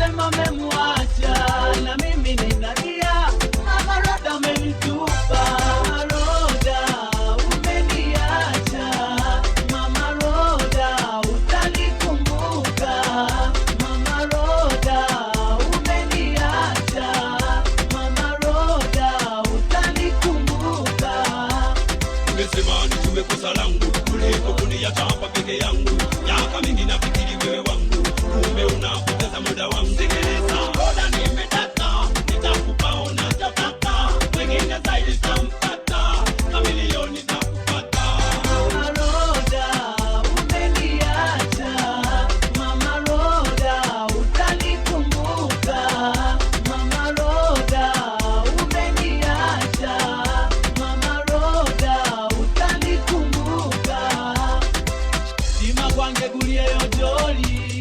anasema memuacha, na mimi ninalia, Mama Roda amenitupa. Roda umeniacha, Mama Roda utanikumbuka. Mama Roda umeniacha, Mama Roda utanikumbuka. Umesema nitume kosa langu kuliko kuniacha hapa peke yangu. Miaka mingi nafikiri wewe wangu, kumbe unapoteza muda wangu. Sikiliza Roda, nimetaka nitakupa unachotaka, wengine zaidi tampata, kamilioni nitakupata. Mama Roda umeniacha, Mama Roda utanikumbuka. Mama Roda umeniacha, Mama Roda utanikumbuka. Sima kwange gulie yojoli